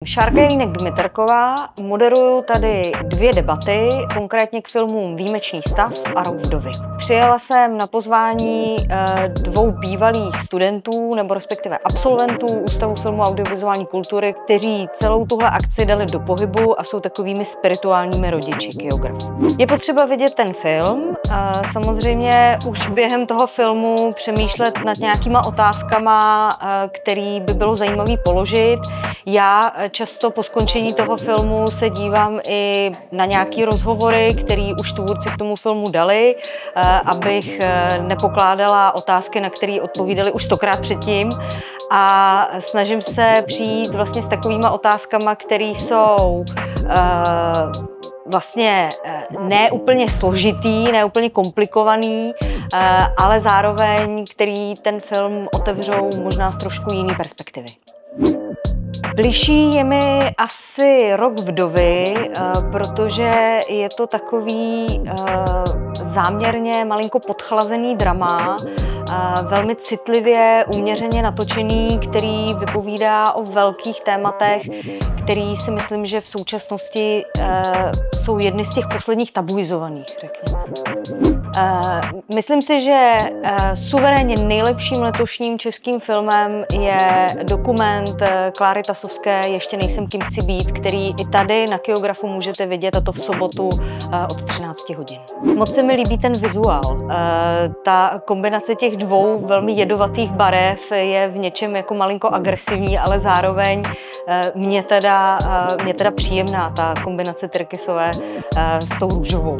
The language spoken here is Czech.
Šárka Jelínek Dmytrková, moderuju tady dvě debaty, konkrétně k filmům Výjimečný stav a Rok vdovy. Přijela jsem na pozvání dvou bývalých studentů, nebo respektive absolventů Ústavu filmu a audiovizuální kultury, kteří celou tuhle akci dali do pohybu a jsou takovými spirituálními rodiči kyografů. Je potřeba vidět ten film, samozřejmě už během toho filmu přemýšlet nad nějakýma otázkama, který by bylo zajímavý položit. Já často po skončení toho filmu se dívám i na nějaké rozhovory, které už tvůrci k tomu filmu dali, abych nepokládala otázky, na které odpovídali už 100krát předtím. A snažím se přijít vlastně s takovýma otázkama, které jsou vlastně ne úplně složitý, ne úplně komplikovaný, ale zároveň, který ten film otevřou možná z trošku jiný perspektivy. Bližší je mi asi Rok vdovy, protože je to takový záměrně malinko podchlazený drama, velmi citlivě, uměřeně natočený, který vypovídá o velkých tématech, který si myslím, že v současnosti jsou jedny z těch posledních tabuizovaných, řekněme. Myslím si, že suverénně nejlepším letošním českým filmem je dokument Kláry Tasovské Ještě nejsem, kým chci být, který i tady na Kyografu můžete vidět, a to v sobotu od 13 hodin. Moc se mi líbí ten vizuál. Ta kombinace těch dvou velmi jedovatých barev je v něčem jako malinko agresivní, ale zároveň mě teda příjemná ta kombinace tyrkysové s tou růžovou.